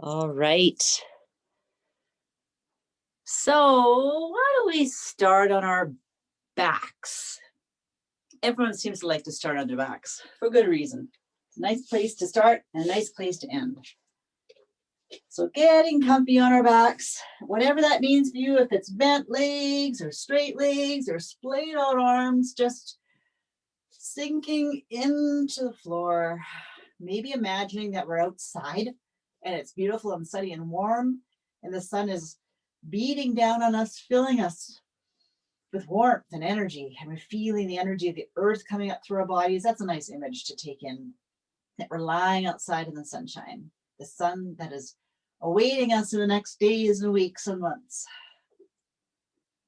All right. So why don't we start on our backs? Everyone seems to like to start on their backs for good reason. It's a nice place to start and a nice place to end. So getting comfy on our backs, whatever that means for you, if it's bent legs or straight legs or splayed out arms, just sinking into the floor. Maybe imagining that we're outside and it's beautiful and sunny and warm and the sun is beating down on us, filling us with warmth and energy, and we're feeling the energy of the earth coming up through our bodies. That's a nice image to take in, that we're lying outside in the sunshine, the sun that is awaiting us in the next days and weeks and months,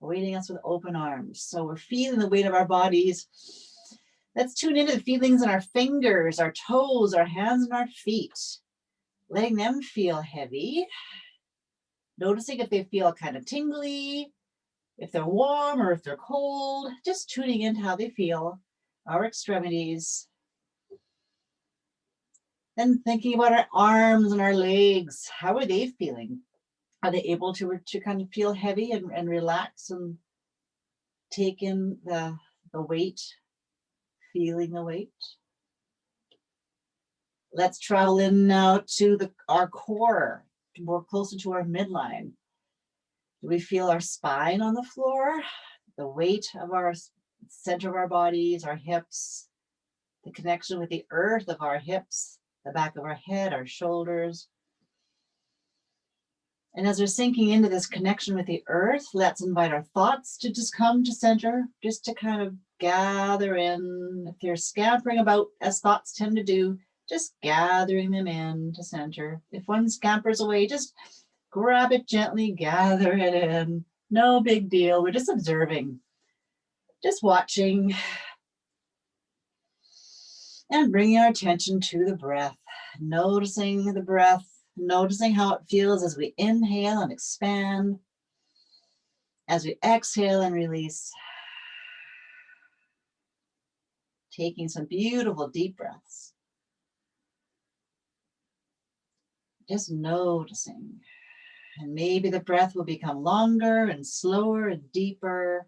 awaiting us with open arms. So we're feeling the weight of our bodies. Let's tune into the feelings in our fingers, our toes, our hands, and our feet, letting them feel heavy, noticing if they feel kind of tingly, if they're warm or if they're cold, just tuning into how they feel, our extremities. Then thinking about our arms and our legs, how are they feeling? Are they able to kind of feel heavy and relax and take in the weight, feeling the weight? Let's travel in now to our core, more closer to our midline. Do we feel our spine on the floor? The weight of our center of our bodies, our hips, the connection with the earth of our hips, the back of our head, our shoulders. And as we're sinking into this connection with the earth, let's invite our thoughts to just come to center, just to kind of gather in. If you're scampering about, as thoughts tend to do, just gathering them in to center. If one scampers away, just grab it gently, gather it in. No big deal. We're just observing, just watching, and bringing our attention to the breath, noticing the breath, noticing how it feels as we inhale and expand, as we exhale and release. Taking some beautiful deep breaths. Just noticing. And maybe the breath will become longer and slower and deeper.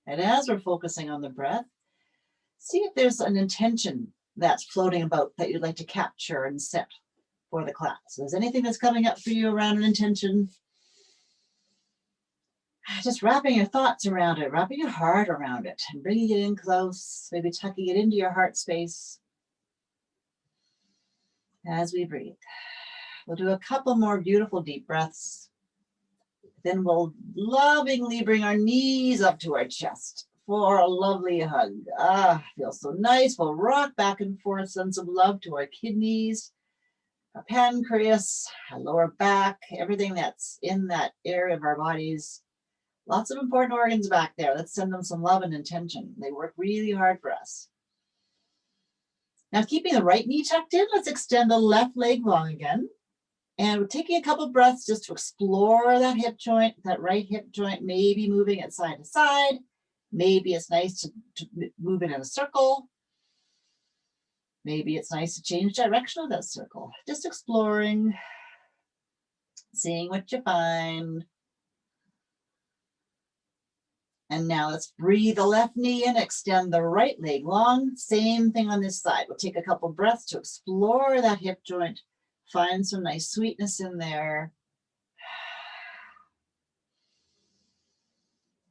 And as we're focusing on the breath, see if there's an intention that's floating about that you'd like to capture and set for the class. So if there's anything that's coming up for you around an intention, just wrapping your thoughts around it, wrapping your heart around it, and bringing it in close, maybe tucking it into your heart space. As we breathe, we'll do a couple more beautiful deep breaths. Then we'll lovingly bring our knees up to our chest for a lovely hug. Feels so nice. We'll rock back and forth, send some love to our kidneys, our pancreas, our lower back, everything that's in that area of our bodies. Lots of important organs back there. Let's send them some love and intention. They work really hard for us. Now, keeping the right knee tucked in, let's extend the left leg long again. And we're taking a couple breaths just to explore that hip joint, that right hip joint, maybe moving it side to side. Maybe it's nice to move it in a circle. Maybe it's nice to change direction of that circle. Just exploring, seeing what you find. And now let's breathe the left knee in, extend the right leg long. Same thing on this side. We'll take a couple breaths to explore that hip joint. Find some nice sweetness in there.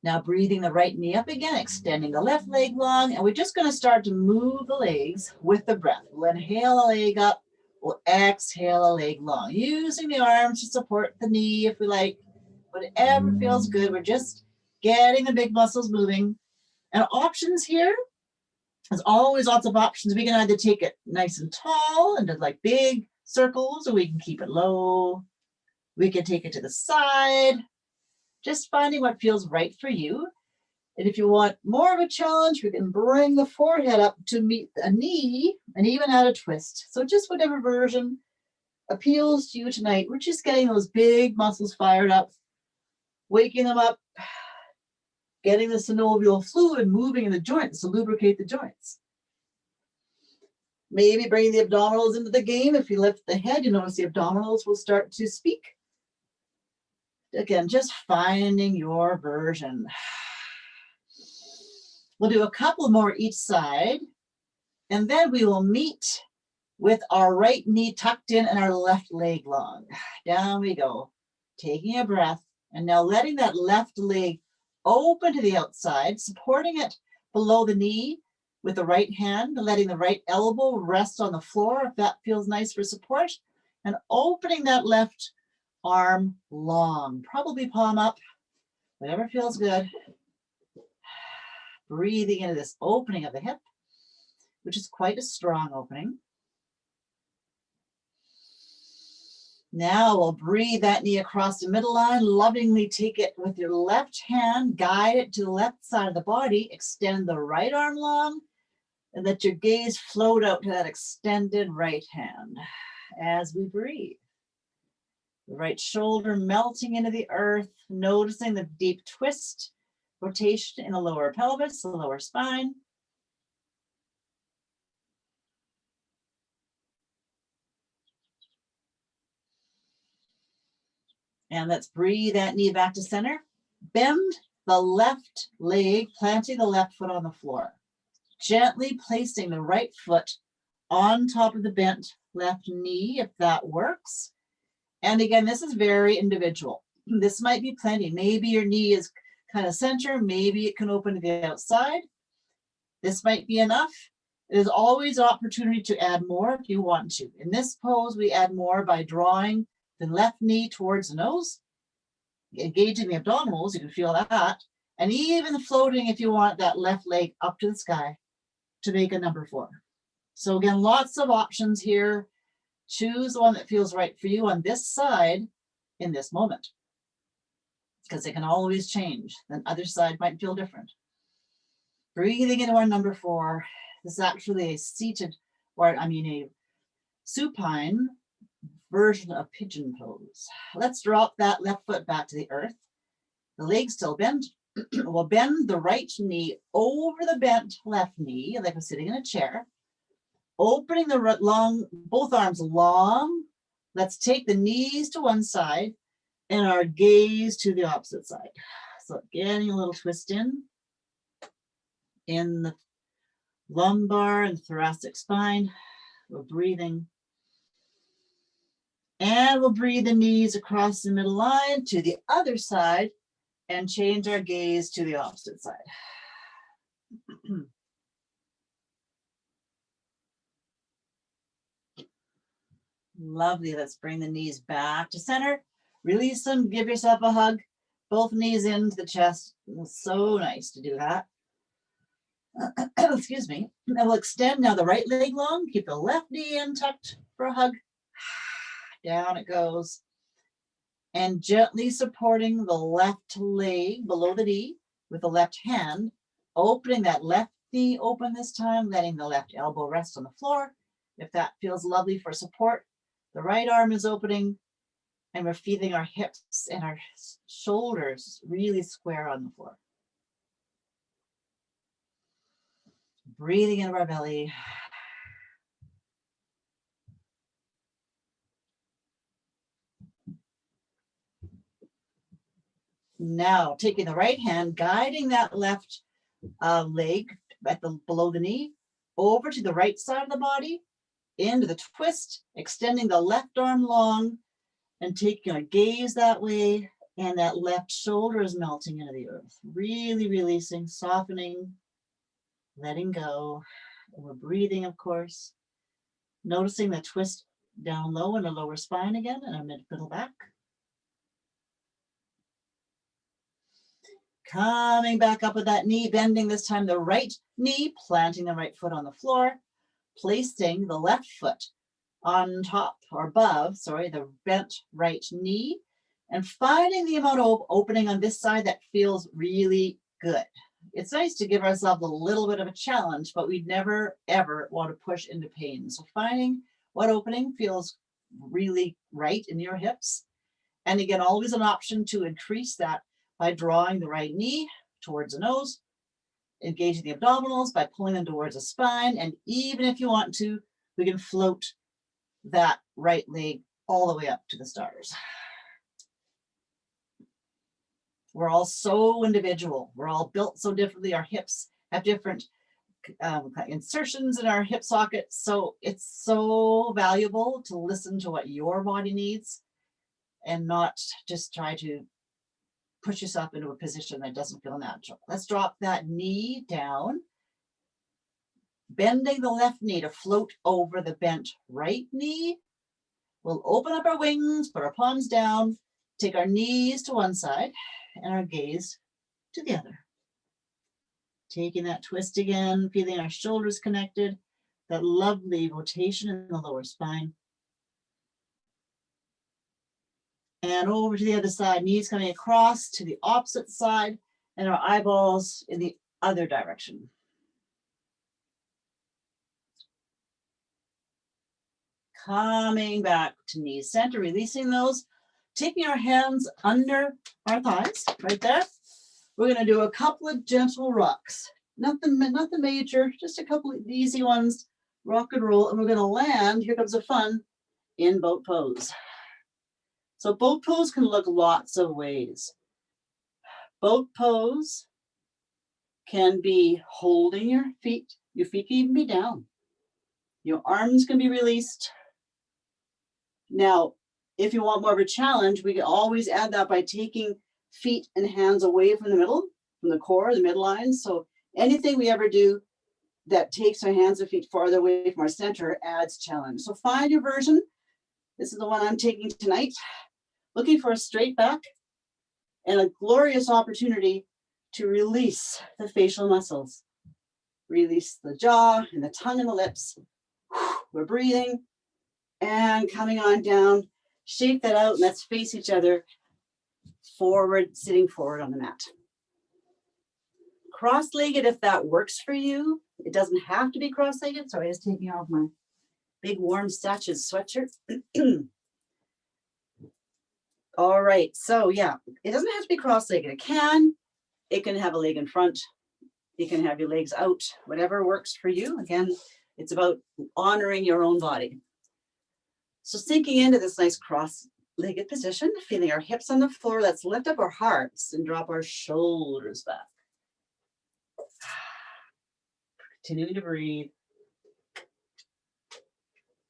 Now breathing the right knee up again, extending the left leg long, and we're just going to start to move the legs with the breath. We'll inhale a leg up, we'll exhale a leg long, using the arms to support the knee if we like. Whatever feels good, we're just getting the big muscles moving. And options here, there's always lots of options. We can either take it nice and tall and do like big circles, or we can keep it low. We can take it to the side. Just finding what feels right for you. And if you want more of a challenge, we can bring the forehead up to meet a knee and even add a twist. So just whatever version appeals to you tonight. We're just getting those big muscles fired up, waking them up, getting the synovial fluid moving in the joints to lubricate the joints. Maybe bring the abdominals into the game. If you lift the head, you notice the abdominals will start to speak. Again, just finding your version. We'll do a couple more each side, and then we will meet with our right knee tucked in and our left leg long. Down we go, taking a breath, and now letting that left leg open to the outside, supporting it below the knee with the right hand, letting the right elbow rest on the floor if that feels nice for support, and opening that left arm long, probably palm up, whatever feels good. Breathing into this opening of the hip, which is quite a strong opening. Now we'll breathe that knee across the middle line, lovingly take it with your left hand, guide it to the left side of the body, extend the right arm long, and let your gaze float out to that extended right hand as we breathe. The right shoulder melting into the earth, noticing the deep twist, rotation in the lower pelvis, the lower spine. And let's breathe that knee back to center. Bend the left leg, planting the left foot on the floor. Gently placing the right foot on top of the bent left knee, if that works. And again, this is very individual. This might be plenty. Maybe your knee is kind of center. Maybe it can open to the outside. This might be enough. There's always an opportunity to add more if you want to. In this pose, we add more by drawing the left knee towards the nose, engaging the abdominals, you can feel that, and even floating if you want that left leg up to the sky to make a number 4. So again, lots of options here. Choose the one that feels right for you on this side in this moment, because it can always change. The other side might feel different. Breathing into our number 4. This is actually a seated, a supine version of pigeon pose. Let's drop that left foot back to the earth. The legs still bend. We'll bend the right knee over the bent left knee, like we're sitting in a chair. Opening the both arms long. Let's take the knees to one side and our gaze to the opposite side. So getting a little twist in the lumbar and thoracic spine. We're breathing. And we'll breathe the knees across the middle line to the other side and change our gaze to the opposite side. Lovely. Let's bring the knees back to center. Release them. Give yourself a hug. Both knees into the chest. It's so nice to do that. Excuse me. And we'll extend now the right leg long. Keep the left knee in tucked for a hug. Down it goes. And gently supporting the left leg below the knee with the left hand. Opening that left knee open this time. Letting the left elbow rest on the floor. If that feels lovely for support. The right arm is opening. And we're feeling our hips and our shoulders really square on the floor. Breathing into our belly. Now, taking the right hand, guiding that left leg below the knee, over to the right side of the body, into the twist, extending the left arm long, and taking our gaze that way, and that left shoulder is melting into the earth. Really releasing, softening, letting go. And we're breathing, of course. Noticing the twist down low in the lower spine again, and our middle back. Coming back up with that knee, bending this time the right knee, planting the right foot on the floor, placing the left foot on top or above, the bent right knee, and finding the amount of opening on this side that feels really good. It's nice to give ourselves a little bit of a challenge, but we never, ever want to push into pain. So finding what opening feels really right in your hips. And again, always an option to increase that by drawing the right knee towards the nose, engaging the abdominals by pulling them towards the spine. And even if you want to, we can float that right leg all the way up to the stars. We're all so individual. We're all built so differently. Our hips have different insertions in our hip sockets. So it's so valuable to listen to what your body needs and not just try to push yourself into a position that doesn't feel natural. Let's drop that knee down, bending the left knee to float over the bent right knee. We'll open up our wings, put our palms down, take our knees to one side and our gaze to the other. Taking that twist again, feeling our shoulders connected, that lovely rotation in the lower spine. And over to the other side, knees coming across to the opposite side and our eyeballs in the other direction. Coming back to knee center, releasing those, taking our hands under our thighs, right there. We're going to do a couple of gentle rocks. Nothing major, just a couple of easy ones. Rock and roll, and we're going to land, here comes the fun, in boat pose. So boat pose can look lots of ways. Boat pose can be holding your feet. Your feet can even be down. Your arms can be released. Now, if you want more of a challenge, we can always add that by taking feet and hands away from the middle, from the core, the midline. So anything we ever do that takes our hands and feet farther away from our center adds challenge. So find your version. This is the one I'm taking tonight. Looking for a straight back and a glorious opportunity to release the facial muscles. Release the jaw and the tongue and the lips. We're breathing and coming on down. Shake that out and let's face each other forward, sitting forward on the mat. Cross-legged if that works for you. It doesn't have to be cross-legged. So I was taking off my big warm Satches sweatshirt. All right, so yeah, it doesn't have to be cross-legged. It can have a leg in front. You can have your legs out, whatever works for you. Again, it's about honoring your own body. So sinking into this nice cross-legged position, feeling our hips on the floor. Let's lift up our hearts and drop our shoulders back. Continuing to breathe.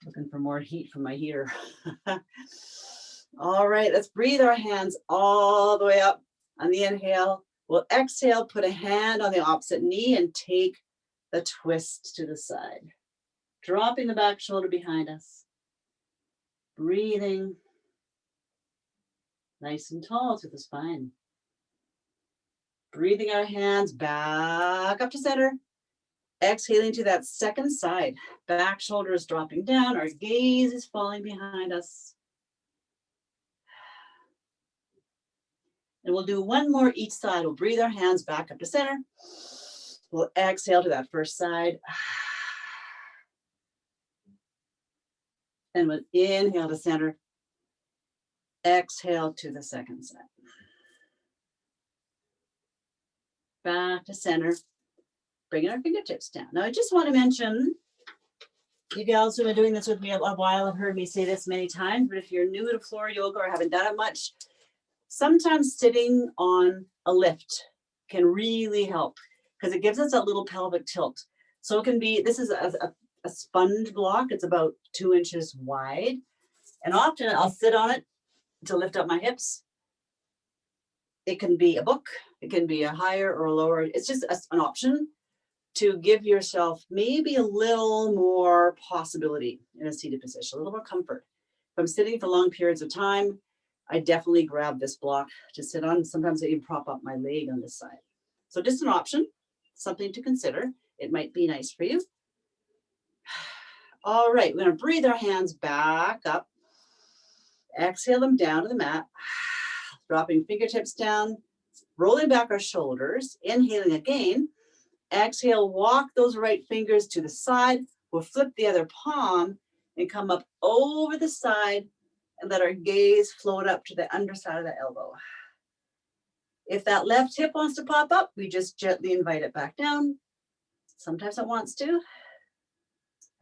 Looking for more heat from my heater. All right, let's breathe our hands all the way up on the inhale. We'll exhale, put a hand on the opposite knee and take the twist to the side. Dropping the back shoulder behind us. Breathing nice and tall through the spine. Breathing our hands back up to center. Exhaling to that second side. Back shoulder is dropping down. Our gaze is falling behind us. And we'll do one more each side. We'll breathe our hands back up to center. We'll exhale to that first side. And we'll inhale to center. Exhale to the second side. Back to center. Bringing our fingertips down. Now I just want to mention, you gals who have been doing this with me a while have heard me say this many times, but if you're new to floor yoga or haven't done it much, sometimes sitting on a lift can really help because it gives us a little pelvic tilt. So it can be, this is a sponge block. It's about 2 inches wide. And often I'll sit on it to lift up my hips. It can be a book. It can be a higher or a lower. It's just an option to give yourself maybe a little more possibility in a seated position, a little more comfort. If I'm sitting for long periods of time, I definitely grab this block to sit on. Sometimes I even prop up my leg on this side. So just an option, something to consider. It might be nice for you. All right, we're gonna breathe our hands back up. Exhale them down to the mat. Dropping fingertips down, rolling back our shoulders, inhaling again. Exhale, walk those right fingers to the side. We'll flip the other palm and come up over the side and let our gaze float up to the underside of the elbow. If that left hip wants to pop up, we just gently invite it back down. Sometimes it wants to.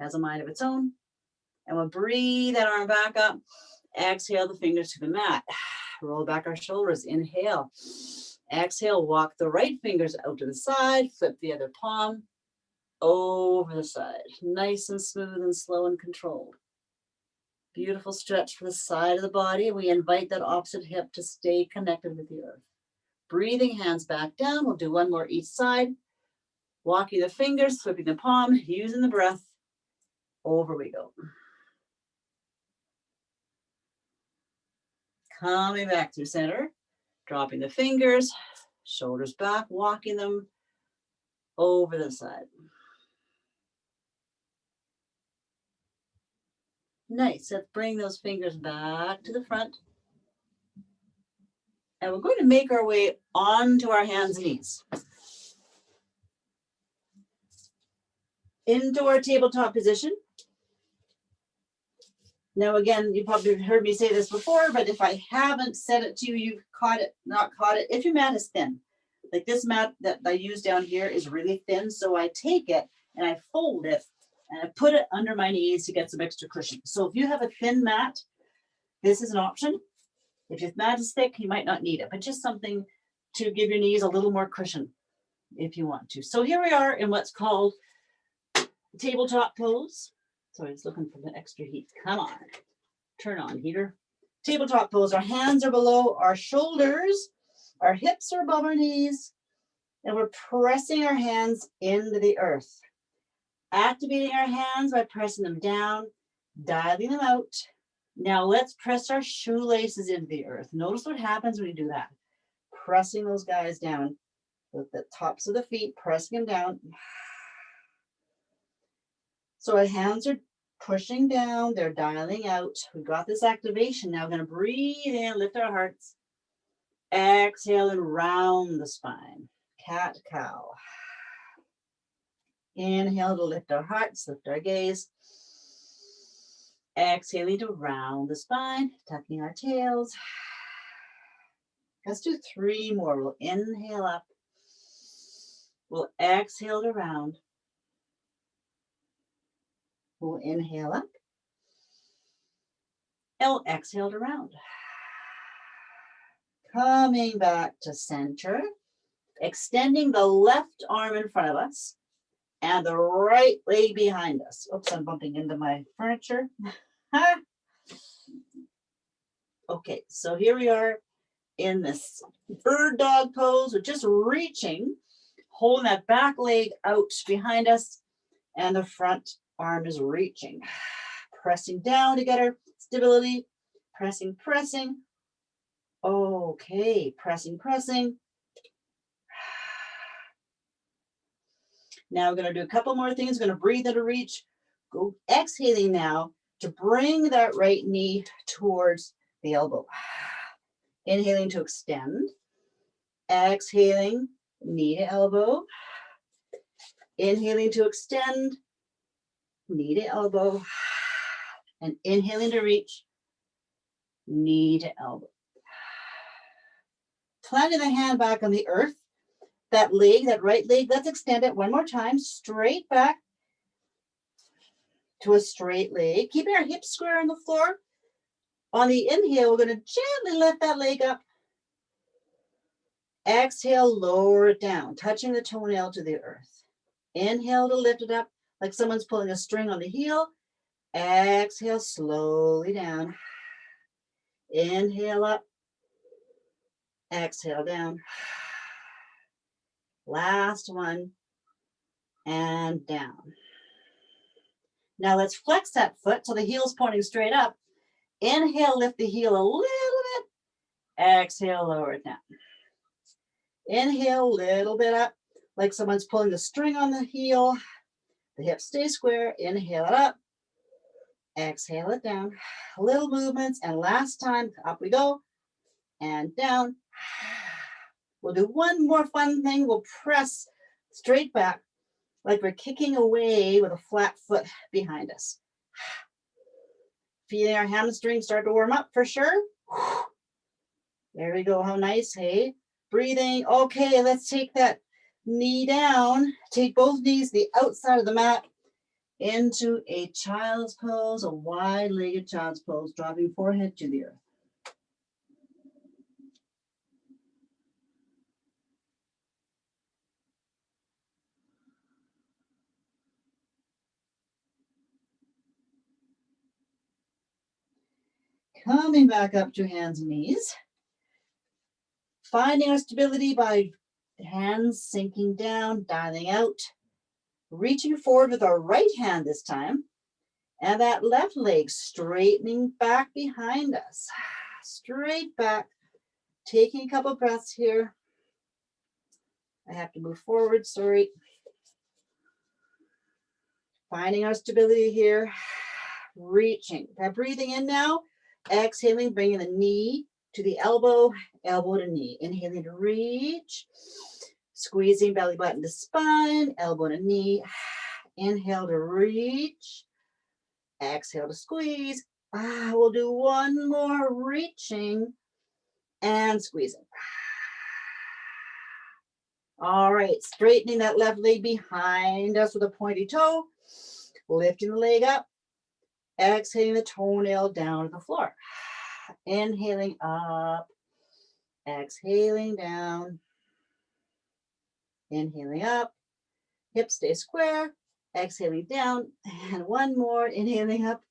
has a mind of its own. And we'll breathe that arm back up. Exhale the fingers to the mat. Roll back our shoulders. Inhale. Exhale, walk the right fingers out to the side. Flip the other palm over the side. Nice and smooth and slow and controlled. Beautiful stretch for the side of the body. We invite that opposite hip to stay connected with the earth. Breathing, hands back down. We'll do one more each side. Walking the fingers, flipping the palm, using the breath. Over we go. Coming back through center. Dropping the fingers, shoulders back, walking them over the side. Nice. Let's bring those fingers back to the front. And we're going to make our way onto our hands and knees. Into our tabletop position. Now, again, you probably heard me say this before, but if I haven't said it to you, you've caught it, not caught it. If your mat is thin, like this mat that I use down here is really thin, so I take it and I fold it and I put it under my knees to get some extra cushion. So if you have a thin mat, this is an option. If your mat is thick, you might not need it, but just something to give your knees a little more cushion if you want to. So here we are in what's called tabletop pose. So I was looking for the extra heat. Come on, turn on heater. Tabletop pose. Our hands are below our shoulders. Our hips are above our knees. And we're pressing our hands into the earth. Activating our hands by pressing them down, dialing them out. Now let's press our shoelaces into the earth. Notice what happens when you do that. Pressing those guys down with the tops of the feet, pressing them down. So our hands are pushing down, they're dialing out. We've got this activation. Now we're going to breathe in, lift our hearts. Exhale and round the spine. Cat, cow. Inhale to lift our hearts, lift our gaze. Exhaling to round the spine, tucking our tails. Let's do 3 more. We'll inhale up. We'll exhale to round. We'll inhale up. And we'll exhale to round. Coming back to center. Extending the left arm in front of us and the right leg behind us. Oops, I'm bumping into my furniture. Okay, so here we are in this bird dog pose. We're just reaching, holding that back leg out behind us, and the front arm is reaching. Pressing down to get our stability. Pressing, pressing. Okay, pressing, pressing. Now we're going to do a couple more things. We're going to breathe into reach. Go exhaling now to bring that right knee towards the elbow. Inhaling to extend. Exhaling, knee to elbow. Inhaling to extend, knee to elbow. And inhaling to reach, knee to elbow. Planting the hand back on the earth. That leg, that right leg, let's extend it one more time, straight back to a straight leg. Keeping our hips square on the floor. On the inhale, we're going to gently lift that leg up. Exhale, lower it down, touching the toenail to the earth. Inhale to lift it up like someone's pulling a string on the heel. Exhale, slowly down. Inhale up. Exhale down. Last one, and down. Now let's flex that foot so the heel's pointing straight up. Inhale, lift the heel a little bit. Exhale, lower it down. Inhale, little bit up, like someone's pulling the string on the heel. The hips stay square. Inhale it up. Exhale it down. Little movements, and last time, up we go, and down. We'll do one more fun thing. We'll press straight back like we're kicking away with a flat foot behind us. Feeling our hamstrings start to warm up for sure. There we go. How nice, hey? Breathing. Okay, let's take that knee down. Take both knees to the outside of the mat. into a child's pose, a wide-legged child's pose, dropping forehead to the earth. Coming back up to hands and knees. Finding our stability by hands sinking down, dialing out. Reaching forward with our right hand this time. And that left leg straightening back behind us. Straight back. Taking a couple breaths here. I have to move forward, sorry. Finding our stability here. Reaching. Breathing in now. Exhaling, bringing the knee to the elbow, elbow to knee. Inhaling to reach. Squeezing belly button to spine, elbow to knee. Inhale to reach. Exhale to squeeze. We'll do one more, reaching and squeezing. All right, straightening that left leg behind us with a pointy toe. Lifting the leg up. Exhaling the toenail down to the floor. Inhaling up. Exhaling down. Inhaling up. Hips stay square. Exhaling down. And one more. Inhaling up.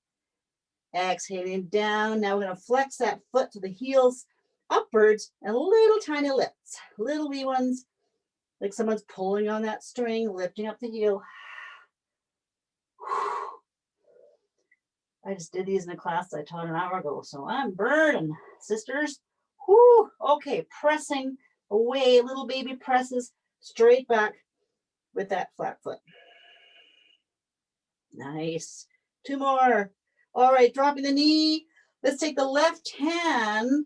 Exhaling down. Now we're going to flex that foot to the heels upwards and little tiny lifts. Little wee ones, like someone's pulling on that string, lifting up the heel. I just did these in a class I taught an hour ago, so I'm burning, sisters. Whoo. Okay, pressing away, little baby presses straight back with that flat foot. Nice. Two more. All right, dropping the knee. Let's take the left hand,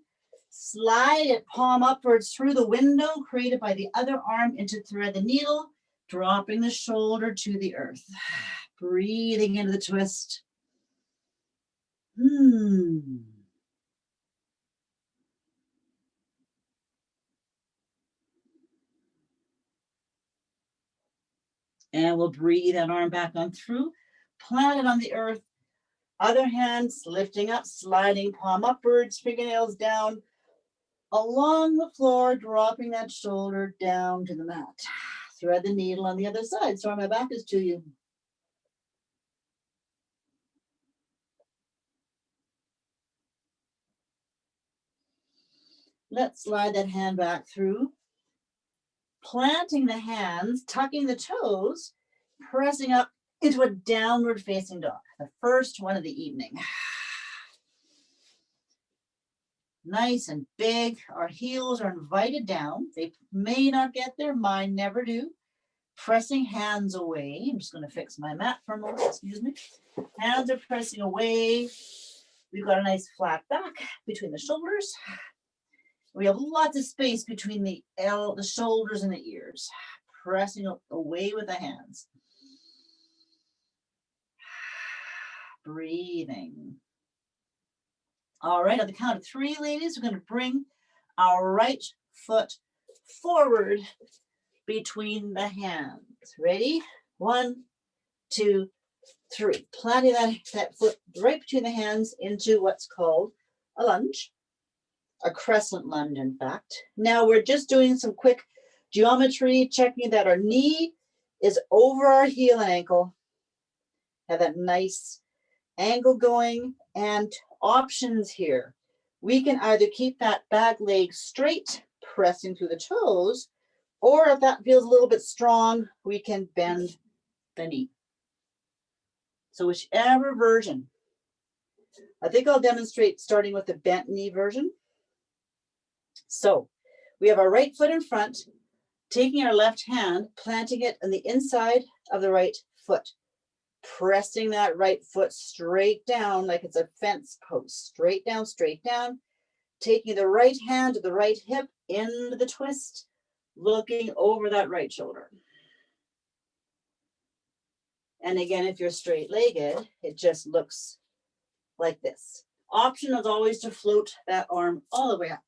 slide it palm upwards through the window created by the other arm into thread the needle, dropping the shoulder to the earth. Breathing into the twist. And we'll breathe that arm back on through, plant it on the earth. Other hands lifting up, sliding palm upwards, fingernails down along the floor, dropping that shoulder down to the mat. Thread the needle on the other side. Sorry, my back is to you. Let's slide that hand back through. Planting the hands, tucking the toes, pressing up into a downward facing dog. The first one of the evening. Nice and big. Our heels are invited down. They may not get there. Mine never do. Pressing hands away. I'm just going to fix my mat for a moment. Excuse me. Hands are pressing away. We've got a nice flat back between the shoulders. We have lots of space between the shoulders and the ears. Pressing away with the hands. Breathing. All right, on the count of three, ladies, we're going to bring our right foot forward between the hands. Ready? 1, 2, 3. Planting that foot right between the hands into what's called a lunge, a crescent lunge, in fact. Now we're just doing some quick geometry, checking that our knee is over our heel and ankle. Have that nice angle going, and options here. We can either keep that back leg straight, pressing through the toes, or if that feels a little bit strong, we can bend the knee. So whichever version. I think I'll demonstrate starting with the bent knee version. So we have our right foot in front, taking our left hand, planting it on the inside of the right foot. Pressing that right foot straight down like it's a fence post. Straight down. Taking the right hand to the right hip into the twist, looking over that right shoulder. And again, if you're straight-legged, it just looks like this. Option is always to float that arm all the way up.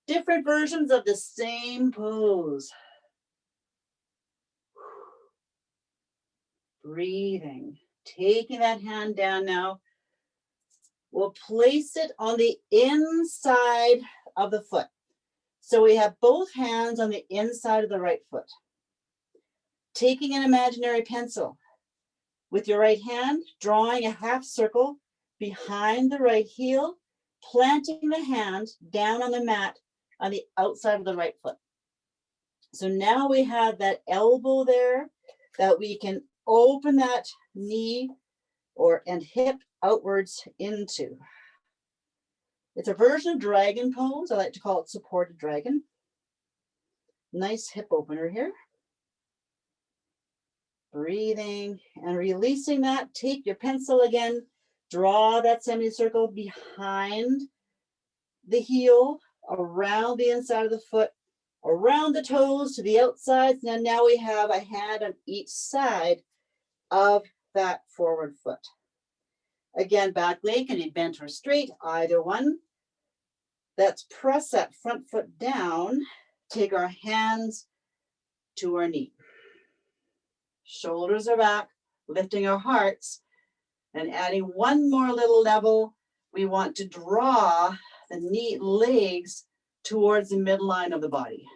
Different versions of the same pose. Breathing. Taking that hand down now. We'll place it on the inside of the foot. So we have both hands on the inside of the right foot. Taking an imaginary pencil. With your right hand, drawing a half circle behind the right heel, planting the hand down on the mat on the outside of the right foot. So now we have that elbow there that we can open that knee and hip outwards into. It's a version of dragon pose. I like to call it supported dragon. Nice hip opener here. Breathing and releasing that. Take your pencil again. Draw that semicircle behind the heel, around the inside of the foot, around the toes to the outside. Now we have a hand on each side of that forward foot. Again, back leg can be bent or straight, either one. Let's press that front foot down. Take our hands to our knee. Shoulders are back, lifting our hearts, and adding one more little level. We want to draw the legs towards the midline of the body.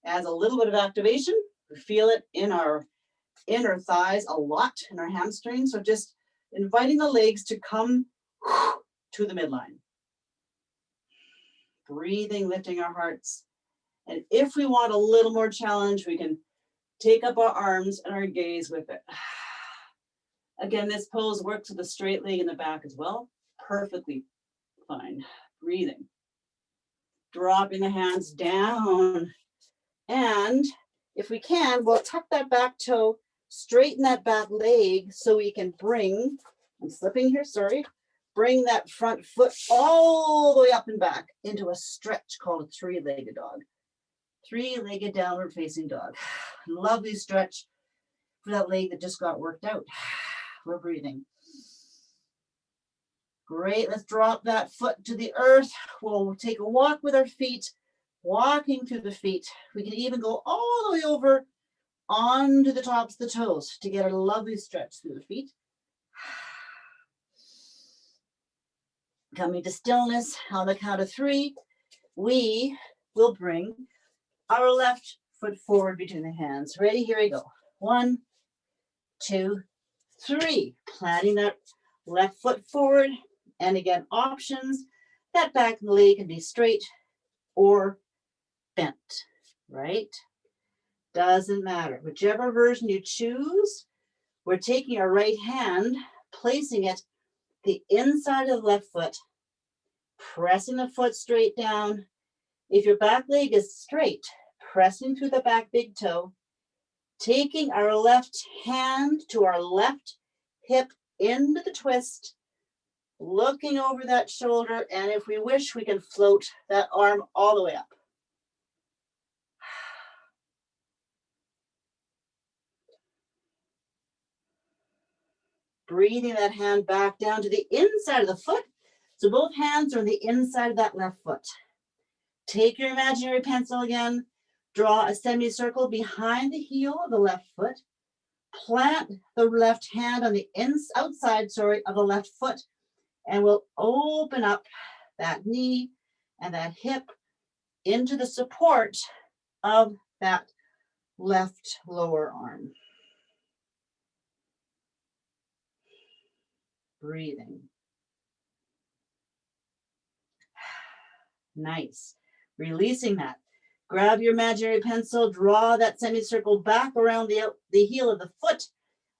Adds a little bit of activation. We feel it in our inner thighs a lot, in our hamstrings. So just inviting the legs to come to the midline. Breathing, lifting our hearts. And if we want a little more challenge, we can take up our arms and our gaze with it. Again, this pose works with the straight leg in the back as well. Perfectly fine. Breathing. Dropping the hands down. And if we can, we'll tuck that back toe, straighten that back leg so we can bring, I'm slipping here, sorry, bring that front foot all the way up and back into a stretch called a three-legged dog. Three-legged downward facing dog. Lovely stretch for that leg that just got worked out. We're breathing. Great, let's drop that foot to the earth. We'll take a walk with our feet, walking through the feet. We can even go all the way over onto the tops of the toes to get a lovely stretch through the feet. Coming to stillness on the count of 3, we will bring our left foot forward between the hands. Ready? Here we go. 1, 2, 3. Planting that left foot forward. And again, options. That back leg can be straight or bent, right? Doesn't matter. Whichever version you choose, we're taking our right hand, placing it the inside of the left foot, pressing the foot straight down. If your back leg is straight, pressing through the back big toe, taking our left hand to our left hip into the twist, looking over that shoulder, and if we wish, we can float that arm all the way up. Breathing that hand back down to the inside of the foot. So both hands are on the inside of that left foot. Take your imaginary pencil again. Draw a semicircle behind the heel of the left foot. Plant the left hand on the outside of the left foot. And we'll open up that knee and that hip into the support of that left lower arm. Breathing. Nice. Releasing that. Grab your imaginary pencil, draw that semicircle back around the heel of the foot,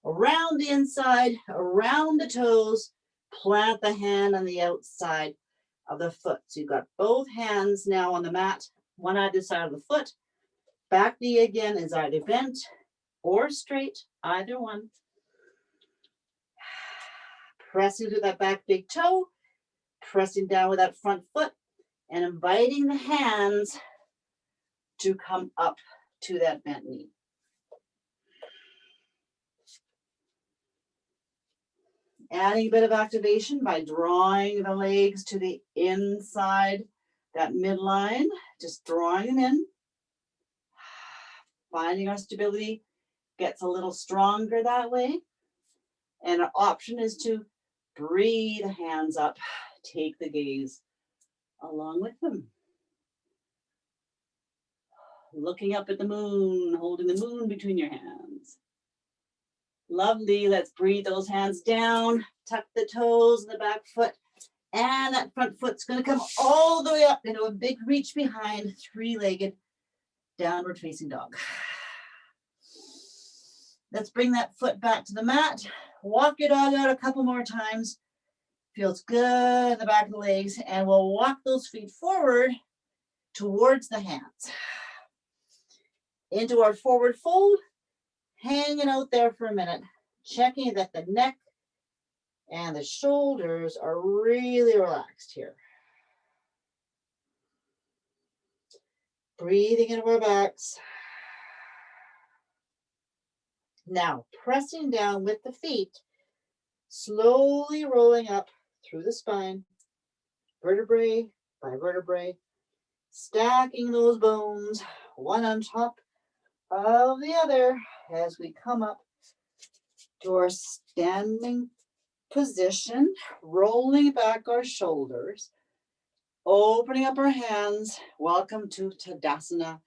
around the inside, around the toes. Plant the hand on the outside of the foot. So you've got both hands now on the mat, one either side of the foot. Back knee again is either bent or straight, either one. Pressing through that back big toe, pressing down with that front foot, and inviting the hands to come up to that bent knee. Adding a bit of activation by drawing the legs to the inside, that midline, just drawing them in. Finding our stability gets a little stronger that way. And an option is to breathe the hands up, take the gaze along with them. Looking up at the moon, holding the moon between your hands. Lovely, let's breathe those hands down, tuck the toes in the back foot, and that front foot's gonna come all the way up into a big reach behind, three-legged downward facing dog. Let's bring that foot back to the mat. Walk your dog out a couple more times. Feels good in the back of the legs, and we'll walk those feet forward towards the hands. Into our forward fold, hanging out there for a minute, checking that the neck and the shoulders are really relaxed here. Breathing into our backs. Now, pressing down with the feet, slowly rolling up through the spine, vertebrae by vertebrae, stacking those bones, one on top of the other as we come up to our standing position, rolling back our shoulders, opening up our hands. Welcome to Tadasana,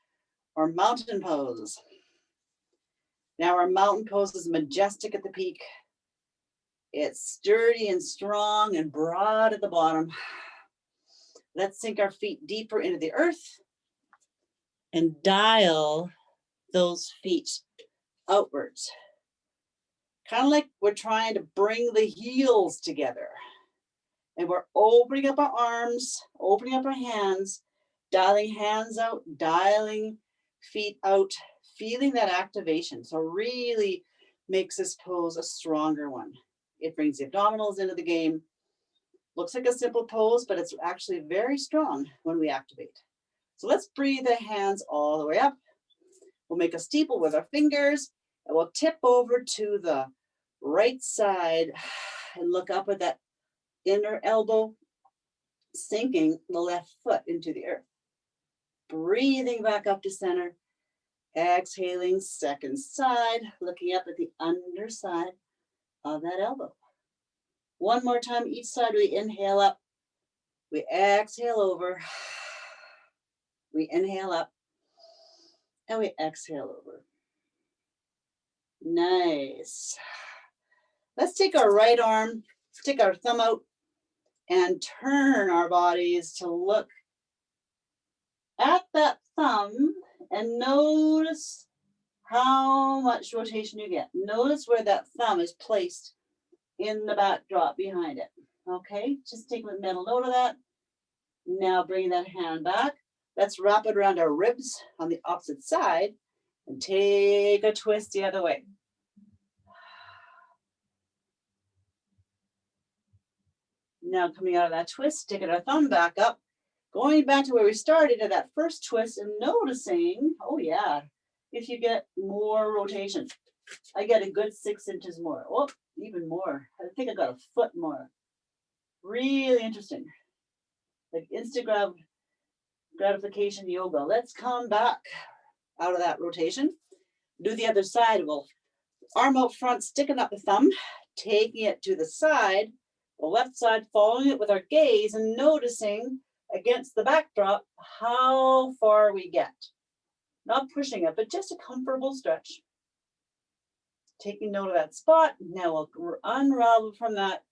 or mountain pose. Now our mountain pose is majestic at the peak. It's sturdy and strong and broad at the bottom. Let's sink our feet deeper into the earth and dial those feet outwards. Kind of like we're trying to bring the heels together. And we're opening up our arms, opening up our hands, dialing hands out, dialing feet out, feeling that activation. So really makes this pose a stronger one. It brings the abdominals into the game. Looks like a simple pose, but it's actually very strong when we activate. So let's breathe the hands all the way up. We'll make a steeple with our fingers, and we'll tip over to the right side and look up at that inner elbow, sinking the left foot into the earth. Breathing back up to center. Exhaling, second side, looking up at the underside of that elbow. One more time, each side we inhale up. We exhale over. We inhale up. And we exhale over. Nice. Let's take our right arm, stick our thumb out, and turn our bodies to look at that thumb and notice how much rotation you get. Notice where that thumb is placed in the backdrop behind it. Okay, just take a mental note of that. Now bring that hand back. Let's wrap it around our ribs on the opposite side and take a twist the other way. Now coming out of that twist, sticking our thumb back up, going back to where we started at that first twist and noticing, oh yeah, if you get more rotation. I get a good 6 inches more. Oh, even more. I think I got a foot more. Really interesting. Like instant gratification yoga. Let's come back out of that rotation. Do the other side. We'll arm out front, sticking up the thumb, taking it to the side, the left side, following it with our gaze and noticing against the backdrop how far we get. Not pushing it, but just a comfortable stretch. Taking note of that spot. Now we'll unravel from that,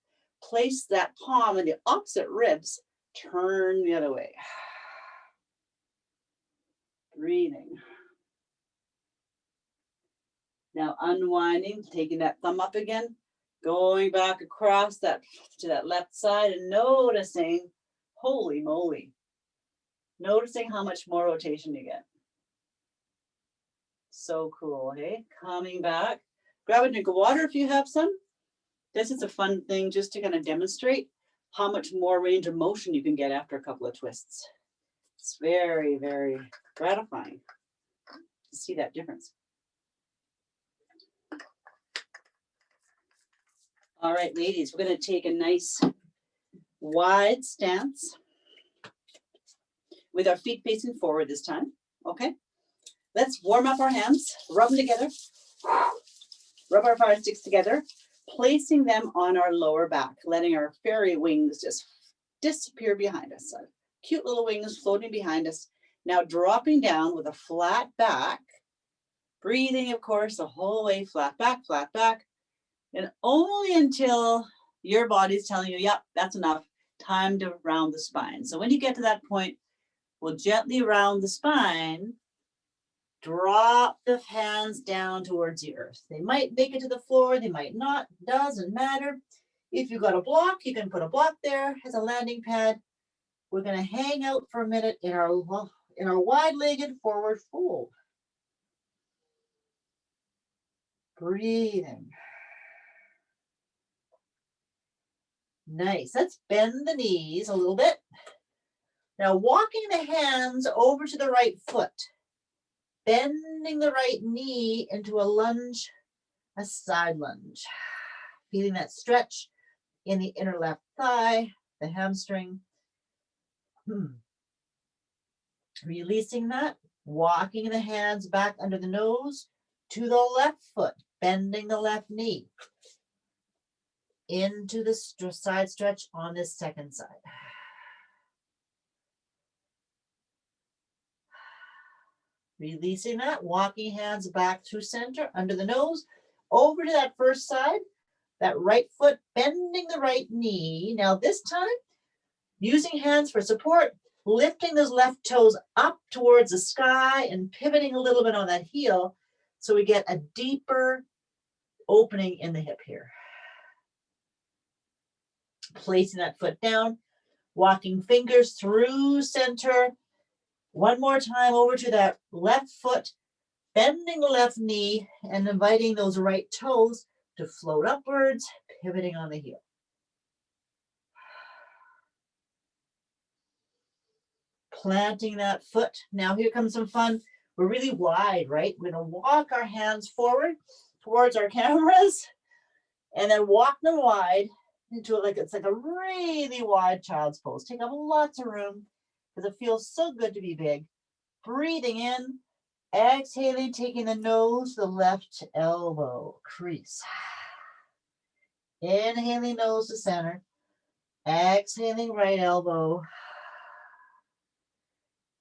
place that palm in the opposite ribs, turn the other way. Breathing. Now unwinding, taking that thumb up again, going back across that to that left side and noticing, holy moly, noticing how much more rotation you get. So cool, hey? Coming back. Grab a drink of water if you have some. This is a fun thing just to kind of demonstrate how much more range of motion you can get after a couple of twists. It's very, very gratifying to see that difference. All right, ladies, we're going to take a nice wide stance with our feet facing forward this time, okay? Let's warm up our hands, rub them together, Rub our fire sticks together, placing them on our lower back, letting our fairy wings just disappear behind us. So cute little wings floating behind us. Now dropping down with a flat back, breathing, of course, the whole way, flat back, and only until your body's telling you, yep, that's enough, time to round the spine. So when you get to that point, we'll gently round the spine, drop the hands down towards the earth. They might make it to the floor, they might not, doesn't matter. If you've got a block, you can put a block there as a landing pad. We're going to hang out for a minute in our wide-legged forward fold. Breathing. Nice. Let's bend the knees a little bit. Now walking the hands over to the right foot, bending the right knee into a lunge, a side lunge. Feeling that stretch in the inner left thigh, the hamstring. Releasing that, walking the hands back under the nose to the left foot, bending the left knee into the side stretch on this second side. Releasing that, walking hands back through center, under the nose, over to that first side, that right foot, bending the right knee. Now this time, using hands for support, lifting those left toes up towards the sky and pivoting a little bit on that heel so we get a deeper opening in the hip here. Placing that foot down, walking fingers through center. One more time over to that left foot, bending the left knee and inviting those right toes to float upwards, pivoting on the heel. Planting that foot. Now here comes some fun. We're really wide, right? We're going to walk our hands forward towards our cameras and then walk them wide into it's like a really wide child's pose. Take up lots of room because it feels so good to be big. Breathing in, exhaling, taking the nose to the left elbow crease. Inhaling nose to center. Exhaling right elbow.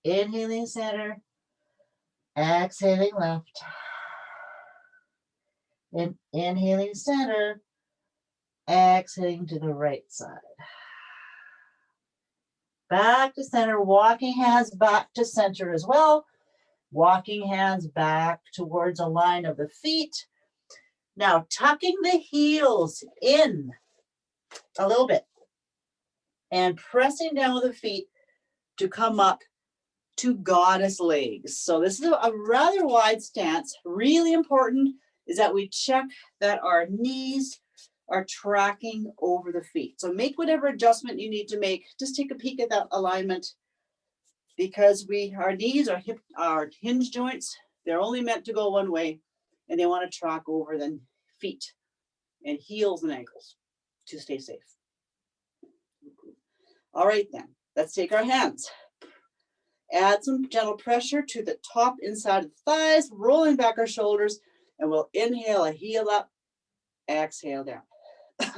Inhaling center. Exhaling left. And inhaling center. Exhaling to the right side. Back to center, walking hands back to center as well. Walking hands back towards a line of the feet. Now tucking the heels in a little bit and pressing down with the feet to come up to goddess legs. So this is a rather wide stance. Really important is that we check that our knees are tracking over the feet. So make whatever adjustment you need to make. Just take a peek at that alignment because our knees, our hinge joints, they're only meant to go one way and they want to track over the feet and heels and ankles to stay safe. All right then, let's take our hands. Add some gentle pressure to the top inside of the thighs, rolling back our shoulders, and we'll inhale a heel up, exhale down.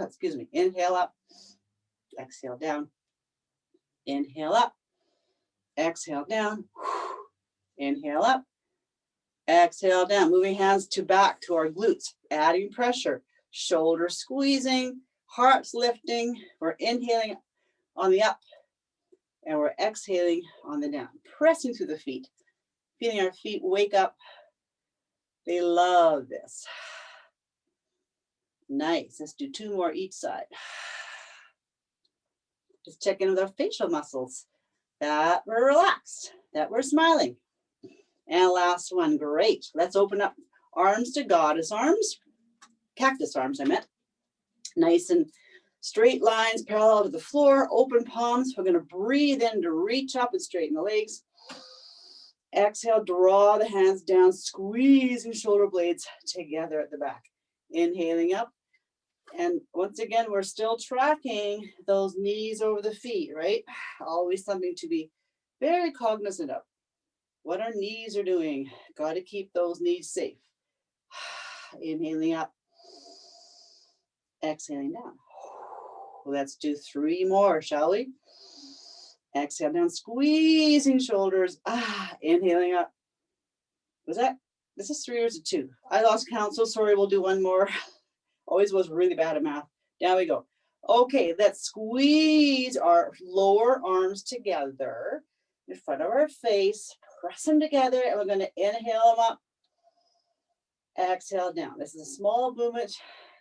Excuse me, inhale up, exhale down, inhale up, exhale down, inhale up, exhale down, moving hands back to our glutes, adding pressure, shoulders squeezing, hearts lifting, we're inhaling on the up, and we're exhaling on the down, pressing through the feet, feeling our feet wake up. They love this. Nice. Let's do 2 more each side. Just check in with our facial muscles that we're relaxed, that we're smiling. And last one. Great. Let's open up arms to goddess arms, cactus arms, I meant. Nice and straight lines parallel to the floor, open palms. We're going to breathe in to reach up and straighten the legs. Exhale, draw the hands down, squeezing shoulder blades together at the back. Inhaling up. And once again, we're still tracking those knees over the feet, right? Always something to be very cognizant of. What our knees are doing. Got to keep those knees safe. Inhaling up. Exhaling down. Let's do 3 more, shall we? Exhale down, squeezing shoulders. Inhaling up. Was that? This is 3 or is it 2? I lost count, so sorry. We'll do 1 more. Always was really bad at math. Down we go. Okay, let's squeeze our lower arms together in front of our face. Press them together, and we're going to inhale them up. Exhale down. This is a small movement.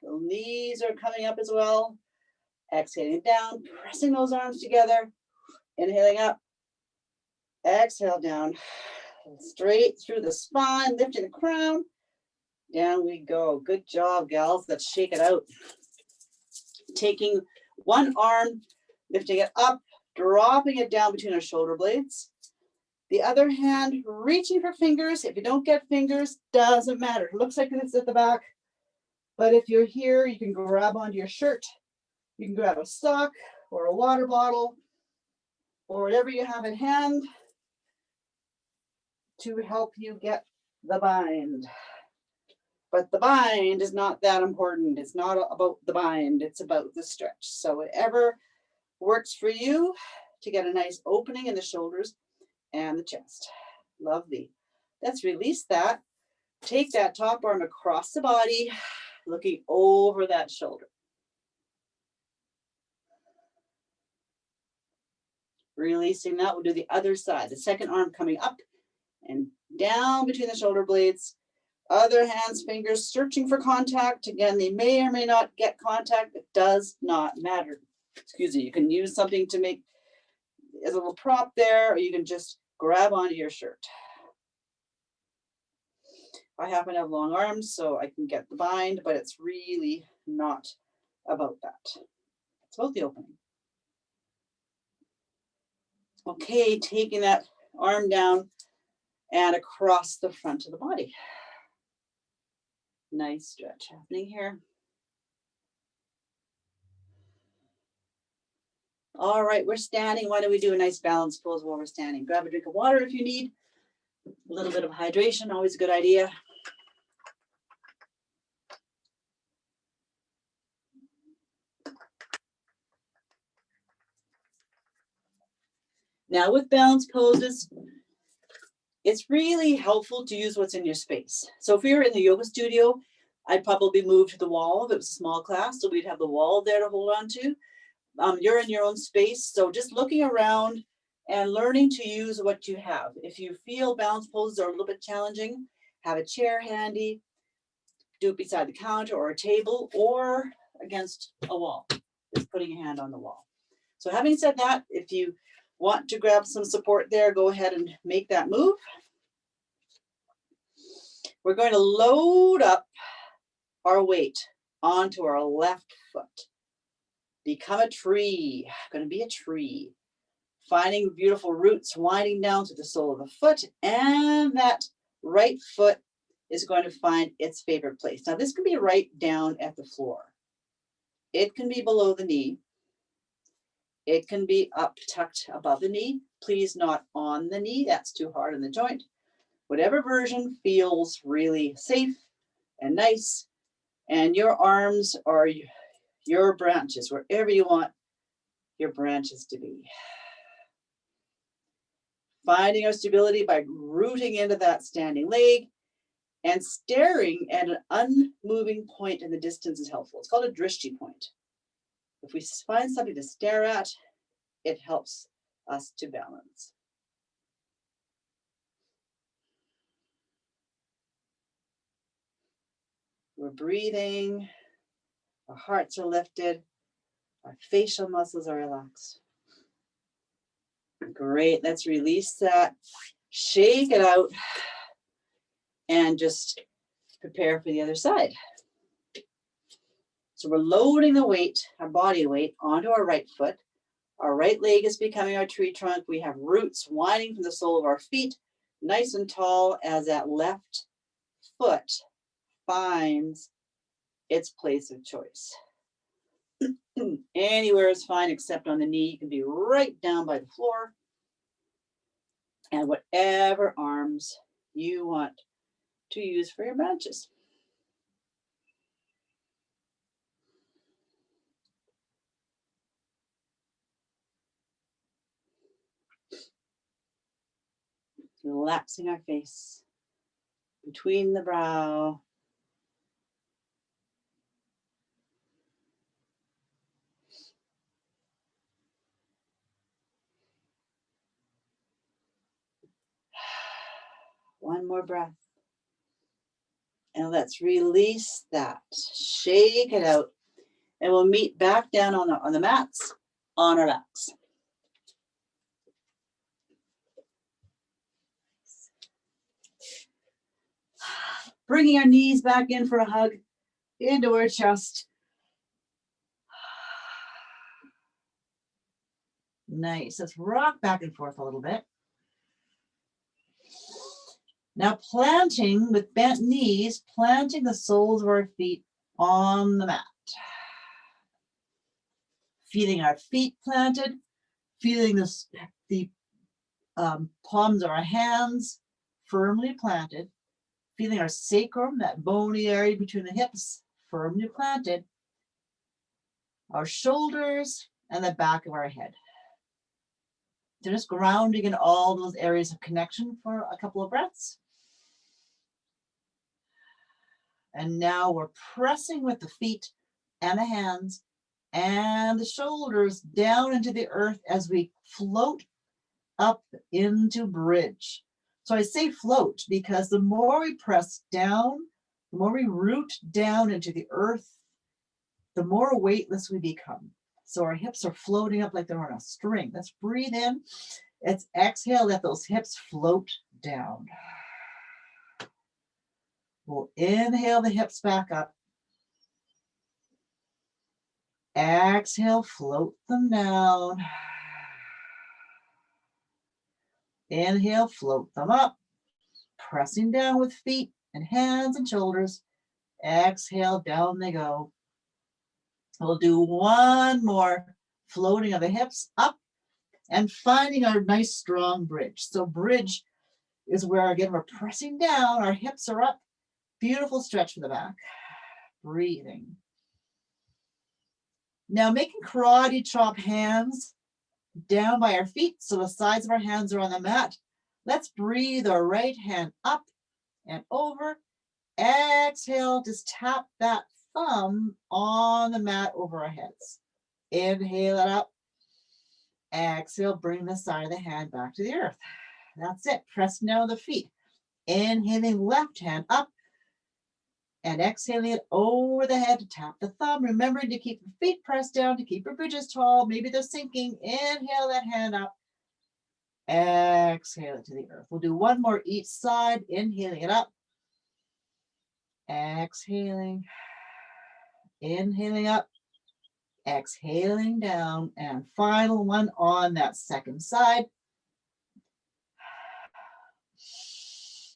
The knees are coming up as well. Exhaling down, pressing those arms together. Inhaling up. Exhale down. Straight through the spine, lifting the crown. Down we go. Good job, gals. Let's shake it out. Taking one arm, lifting it up, dropping it down between our shoulder blades. The other hand, reaching for fingers. If you don't get fingers, doesn't matter. It looks like it's at the back. But if you're here, you can grab onto your shirt. You can grab a sock or a water bottle or whatever you have in hand to help you get the bind. But the bind is not that important. It's not about the bind. It's about the stretch. So whatever works for you to get a nice opening in the shoulders and the chest. Lovely. Let's release that. Take that top arm across the body, looking over that shoulder. Releasing that, we'll do the other side. The second arm coming up and down between the shoulder blades. Other hands, fingers searching for contact. Again, they may or may not get contact. It does not matter. Excuse me. You can use something to make as a little prop there, or you can just grab onto your shirt. I happen to have long arms, so I can get the bind, but it's really not about that. It's about the opening. Okay, taking that arm down and across the front of the body. Nice stretch happening here. All right, we're standing. Why don't we do a nice balance pose while we're standing? Grab a drink of water if you need. A little bit of hydration, always a good idea. Now with balance poses, it's really helpful to use what's in your space. So if we were in the yoga studio, I'd probably move to the wall if it was a small class, so we'd have the wall there to hold on to. You're in your own space, so just looking around and learning to use what you have. If you feel balance poses are a little bit challenging, have a chair handy, do it beside the counter or a table or against a wall, just putting a hand on the wall. So having said that, if you want to grab some support there, go ahead and make that move. We're going to load up our weight onto our left foot. Become a tree. Going to be a tree. Finding beautiful roots winding down to the sole of the foot, and that right foot is going to find its favorite place. Now this can be right down at the floor. It can be below the knee. It can be up tucked above the knee. Please not on the knee. That's too hard on the joint. Whatever version feels really safe and nice. And your arms are your branches, wherever you want your branches to be. Finding our stability by rooting into that standing leg and staring at an unmoving point in the distance is helpful. It's called a drishti point. If we find something to stare at, it helps us to balance. We're breathing, our hearts are lifted, our facial muscles are relaxed. Great, let's release that, shake it out, and just prepare for the other side. So we're loading the weight, our body weight, onto our right foot. Our right leg is becoming our tree trunk. We have roots winding from the sole of our feet, nice and tall as that left foot finds its place of choice. Anywhere is fine except on the knee. You can be right down by the floor. And whatever arms you want to use for your branches. Relaxing our face between the brow. One more breath. And let's release that. Shake it out. And we'll meet back down on the mats on our backs. Bringing our knees back in for a hug into our chest. Nice. Let's rock back and forth a little bit. Now planting with bent knees, planting the soles of our feet on the mat. Feeling our feet planted, feeling the palms of our hands firmly planted, feeling our sacrum, that bony area between the hips, firmly planted, our shoulders and the back of our head. So just grounding in all those areas of connection for a couple of breaths. And now we're pressing with the feet and the hands and the shoulders down into the earth as we float up into bridge. So I say float because the more we press down, the more we root down into the earth, the more weightless we become. So our hips are floating up like they're on a string. Let's breathe in. Let's exhale, let those hips float down. We'll inhale the hips back up. Exhale, float them down. Inhale, float them up. Pressing down with feet and hands and shoulders. Exhale, down they go. We'll do one more floating of the hips up and finding our nice strong bridge. So bridge is where, again, we're pressing down, our hips are up. Beautiful stretch for the back. Breathing. Now making karate chop hands down by our feet so the sides of our hands are on the mat. Let's breathe our right hand up and over. Exhale, just tap that thumb on the mat over our heads. Inhale it up. Exhale, bring the side of the hand back to the earth. That's it. Pressing down the feet. Inhaling left hand up and exhaling it over the head to tap the thumb. Remembering to keep the feet pressed down to keep your bridges tall. Maybe they're sinking. Inhale that hand up. Exhale it to the earth. We'll do one more each side. Inhaling it up. Exhaling. Inhaling up. Exhaling down. And final one on that second side.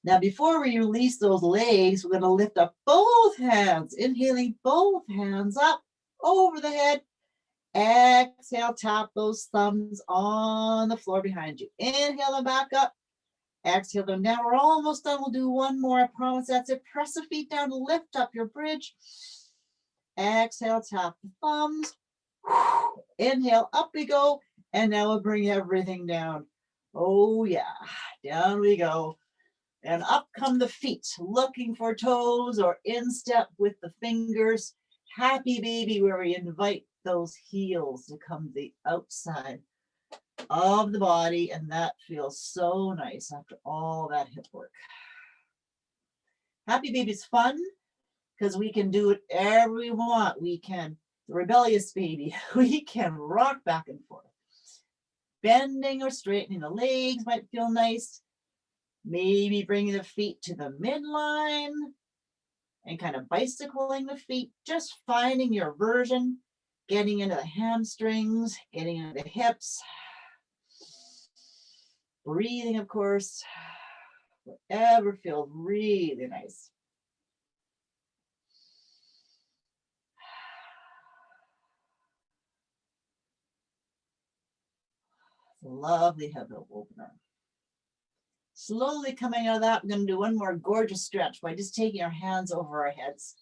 Now, before we release those legs, we're going to lift up both hands. Inhaling both hands up over the head. Exhale, tap those thumbs on the floor behind you. Inhale them back up. Exhale them down. We're almost done. We'll do one more. I promise that's it. Press the feet down to lift up your bridge. Exhale, tap the thumbs. Inhale, up we go. And now we'll bring everything down. Oh, yeah. Down we go. And up come the feet, looking for toes or instep with the fingers. Happy baby, where we invite those heels to come to the outside of the body. And that feels so nice after all that hip work. Happy baby's fun because we can do whatever we want. We can, the rebellious baby, we can rock back and forth. Bending or straightening the legs might feel nice. Maybe bringing the feet to the midline and kind of bicycling the feet, just finding your version, getting into the hamstrings, getting into the hips, breathing, of course, whatever feels really nice. It's a lovely hip opener. Slowly coming out of that, we're going to do one more gorgeous stretch by just taking our hands over our heads.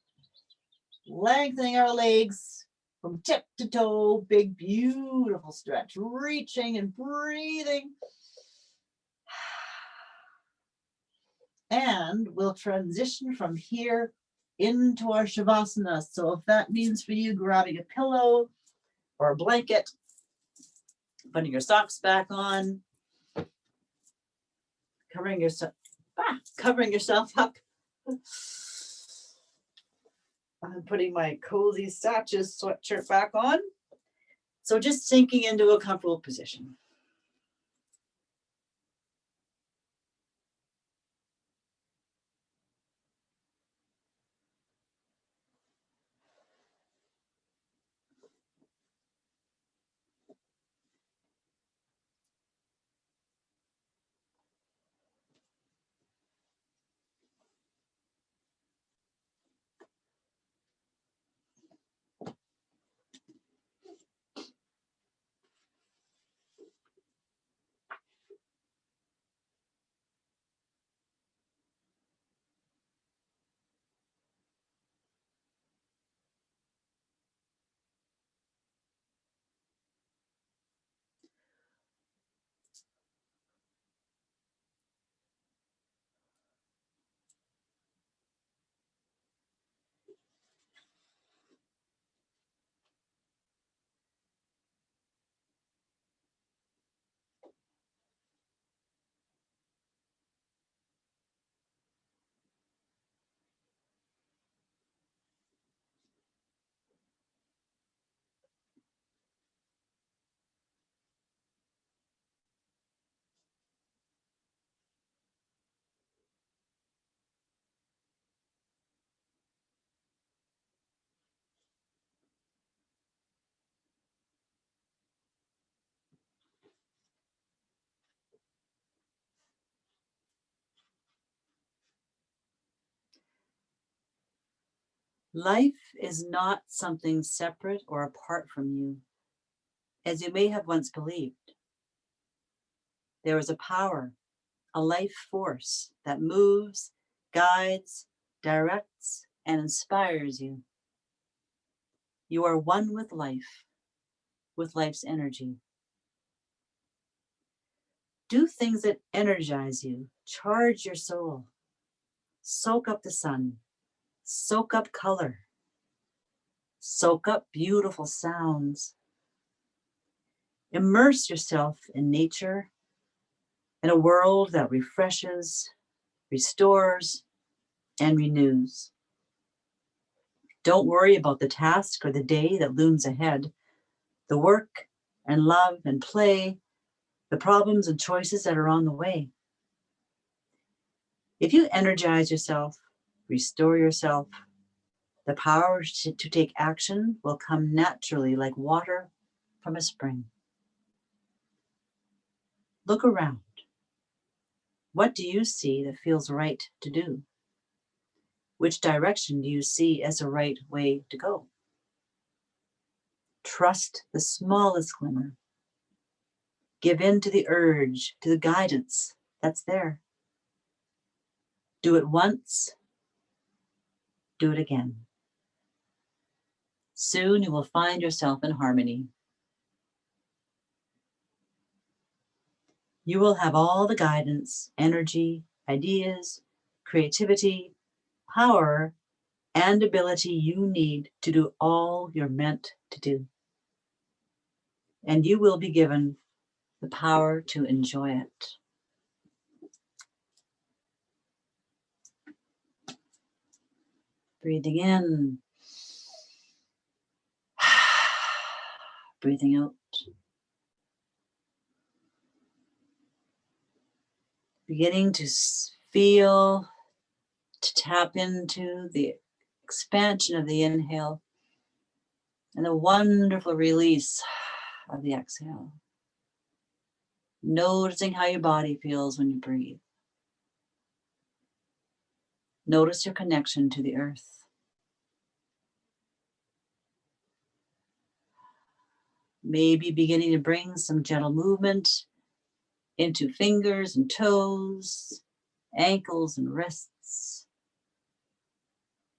Lengthening our legs from tip to toe. Big, beautiful stretch. Reaching and breathing. And we'll transition from here into our Shavasana. So if that means for you grabbing a pillow or a blanket, putting your socks back on, covering yourself up. I'm putting my cozy Satches sweatshirt back on. So just sinking into a comfortable position. Life is not something separate or apart from you, as you may have once believed. There is a power, a life force that moves, guides, directs, and inspires you. You are one with life's energy. Do things that energize you, charge your soul, soak up the sun, soak up color, soak up beautiful sounds. Immerse yourself in nature, in a world that refreshes, restores, and renews. Don't worry about the task or the day that looms ahead, the work and love and play, the problems and choices that are on the way. If you energize yourself, restore yourself, the power to take action will come naturally like water from a spring. Look around. What do you see that feels right to do? Which direction do you see as the right way to go? Trust the smallest glimmer. Give in to the urge, to the guidance that's there. Do it once, do it again. Soon you will find yourself in harmony. You will have all the guidance, energy, ideas, creativity, power, and ability you need to do all you're meant to do. And you will be given the power to enjoy it. Breathing in, breathing out. Beginning to feel, to tap into the expansion of the inhale and the wonderful release of the exhale. Noticing how your body feels when you breathe. Notice your connection to the earth. Maybe beginning to bring some gentle movement into fingers and toes, ankles and wrists.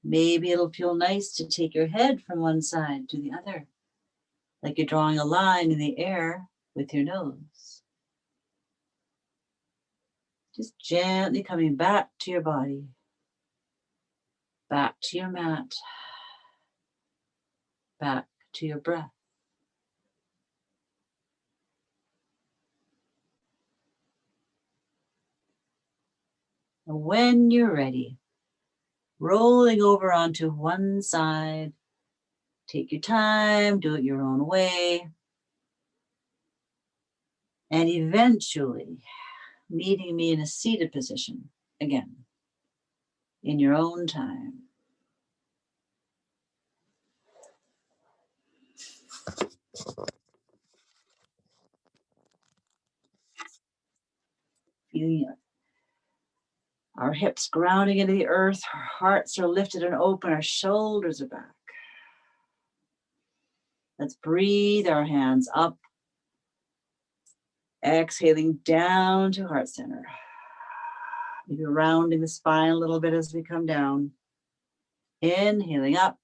Maybe it'll feel nice to take your head from one side to the other, like you're drawing a line in the air with your nose. Just gently coming back to your body, back to your mat, back to your breath. And when you're ready, rolling over onto one side, take your time, do it your own way, and eventually meeting me in a seated position again, in your own time. Feeling our hips grounding into the earth, our hearts are lifted and open, our shoulders are back. Let's breathe our hands up, exhaling down to heart center. Maybe rounding the spine a little bit as we come down. Inhaling up,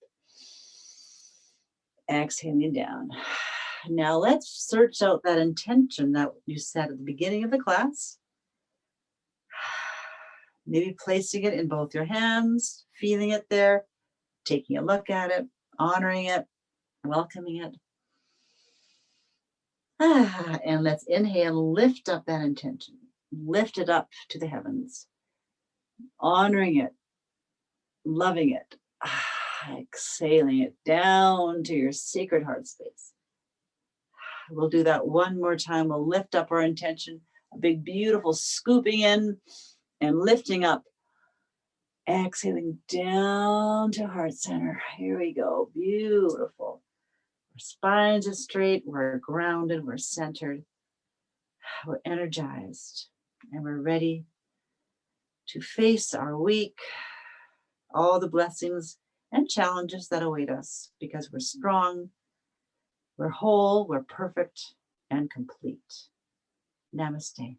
exhaling down. Now let's search out that intention that you set at the beginning of the class. Maybe placing it in both your hands, feeling it there, taking a look at it, honoring it, welcoming it. And let's inhale, lift up that intention, lift it up to the heavens, honoring it, loving it, exhaling it down to your sacred heart space. We'll do that one more time. We'll lift up our intention, a big, beautiful scooping in and lifting up, exhaling down to heart center. Here we go. Beautiful. Our spines are straight. We're grounded. We're centered. We're energized. And we're ready to face our week, all the blessings and challenges that await us, because we're strong, we're whole, we're perfect and complete. Namaste.